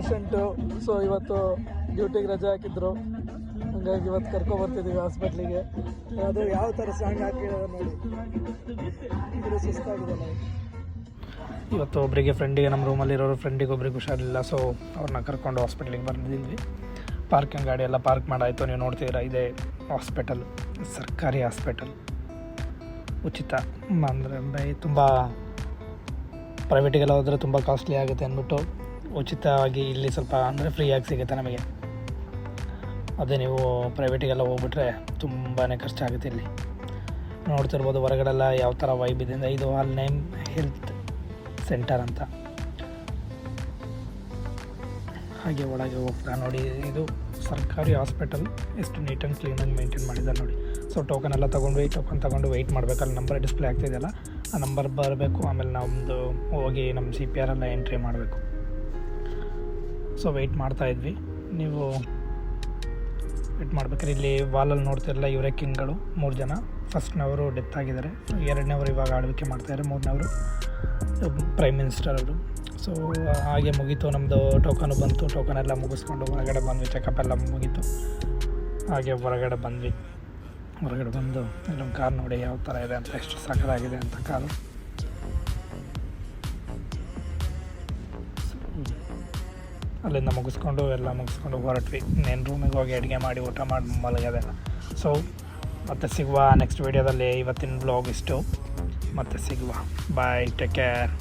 Patient. So ಇವತ್ತು ಡ್ಯೂಟಿಗೆ ರಜೆ ಹಾಕಿದ್ರು, ಹಂಗಾಗಿ ಇವತ್ತು ಕರ್ಕೊಬರ್ತಿದ್ದೀವಿ ಹಾಸ್ಪಿಟ್ಲಿಗೆ. ಅದು ಯಾವ ಥರ ಸಾಂಗ್ ಹಾಕಿರೋದು ನೋಡಿ, ಇದು ಸುಸ್ತಾಗಿದೆಲ್ಲ. ಇವತ್ತು ಒಬ್ಬರಿಗೆ ಫ್ರೆಂಡಿಗೆ, ನಮ್ಮ ರೂಮಲ್ಲಿರೋರು ಫ್ರೆಂಡಿಗೆ ಒಬ್ರಿಗೆ ಹುಷಾರಿಲ್ಲ. ಸೊ ಅವ್ರನ್ನ ಕರ್ಕೊಂಡು ಹಾಸ್ಪಿಟ್ಲಿಗೆ ಬಂದಿದ್ವಿ. ಪಾರ್ಕಿಂಗ್ ಗಾಡಿ ಎಲ್ಲ ಪಾರ್ಕ್ ಮಾಡಾಯಿತು. ನೀವು ನೋಡ್ತೀರಾ, ಇದೇ ಹಾಸ್ಪಿಟಲ್, ಸರ್ಕಾರಿ ಹಾಸ್ಪಿಟಲ್, ಉಚಿತ. ಅಂದರೆ ತುಂಬ ಪ್ರೈವೇಟಿಗೆಲ್ಲ ಹೋದರೆ ತುಂಬ ಕಾಸ್ಟ್ಲಿ ಆಗುತ್ತೆ ಅಂದ್ಬಿಟ್ಟು ಉಚಿತವಾಗಿ ಇಲ್ಲಿ ಸ್ವಲ್ಪ ಅಂದರೆ ಫ್ರೀಯಾಗಿ ಸಿಗುತ್ತೆ ನಮಗೆ. ಅದೇ ನೀವು ಪ್ರೈವೇಟಿಗೆಲ್ಲ ಹೋಗ್ಬಿಟ್ರೆ ತುಂಬಾ ಖರ್ಚಾಗುತ್ತೆ. ಇಲ್ಲಿ ನೋಡ್ತಿರ್ಬೋದು ಹೊರಗಡೆಲ್ಲ ಯಾವ ಥರ ವೈಬ್ ಇದೆ. ಇದು ಆಲ್ ನೇಮ್ ಹೆಲ್ತ್ ಸೆಂಟರ್ ಅಂತ. ಹಾಗೆ ಒಳಗೆ ಹೋಗ್ತಾ ನೋಡಿ, ಇದು ಸರ್ಕಾರಿ ಹಾಸ್ಪಿಟಲ್ ಎಷ್ಟು ನೀಟ್ ಆ್ಯಂಡ್ ಕ್ಲೀನಾಗಿ ಮೇಂಟೈನ್ ಮಾಡಿದ್ದಾರೆ ನೋಡಿ. ಸೊ ಟೋಕನ್ ಎಲ್ಲ ತೊಗೊಂಡು ವೆಯ್ಟ್ ಮಾಡಬೇಕಲ್ಲ. ನಂಬರ್ ಡಿಸ್ಪ್ಲೇ ಆಗ್ತಿದೆಯಲ್ಲ, ಆ ನಂಬರ್ ಬರಬೇಕು. ಆಮೇಲೆ ನಮ್ಮದು ಹೋಗಿ ನಮ್ಮ CPR ಎಲ್ಲ ಎಂಟ್ರಿ ಮಾಡಬೇಕು. ಸೊ ವೆಯ್ಟ್ ಮಾಡ್ತಾಯಿದ್ವಿ. ನೀವು ವೆಯ್ಟ್ ಮಾಡ್ಬೇಕಾದ್ರೆ ಇಲ್ಲಿ ವಾಲಲ್ಲಿ ನೋಡ್ತಿರಲ್ಲ, ಇವರೇ ಕಿಂಗ್ಗಳು 3 ಜನ. ಫಸ್ಟ್ನವರು ಡೆತ್ ಆಗಿದ್ದಾರೆ, 2ನೇವರು ಇವಾಗ ಆಳ್ವಿಕೆ ಮಾಡ್ತಾಯಿದ್ದಾರೆ, 3ನೇವರು ಪ್ರೈಮ್ ಮಿನಿಸ್ಟರ್ ಅವರು. ಸೊ ಹಾಗೆ ಮುಗೀತು, ನಮ್ಮದು ಟೋಕನು ಬಂತು. ಟೋಕನ್ ಎಲ್ಲ ಮುಗಿಸ್ಕೊಂಡು ಹೊರಗಡೆ ಬಂದ್ವಿ, ಚೆಕಪ್ ಎಲ್ಲ ಮುಗೀತು. ಹಾಗೆ ಹೊರಗಡೆ ಬಂದು ನಮ್ಮ ಕಾರ್ ನೋಡಿ ಯಾವ ಥರ ಇದೆ ಅಂತ, ಎಷ್ಟು ಸಕ್ಕತ್ತಾಗಿದೆ ಅಂತ ಕಾರು. ಅಲ್ಲಿಂದ ಮುಗಿಸ್ಕೊಂಡು ಹೊರಟ್ವಿ. ಇನ್ನೇನು ರೂಮಿಗೆ ಹೋಗಿ ಅಡುಗೆ ಮಾಡಿ ಊಟ ಮಾಡಿ ಮಲಗದೆ. ಸೊ ಮತ್ತೆ ಸಿಗುವ ನೆಕ್ಸ್ಟ್ ವೀಡಿಯೋದಲ್ಲಿ. ಇವತ್ತಿನ ಬ್ಲಾಗ್ ಇಷ್ಟು, ಮತ್ತೆ ಸಿಗುವ. ಬಾಯ್, ಟೇಕ್ ಕೇರ್.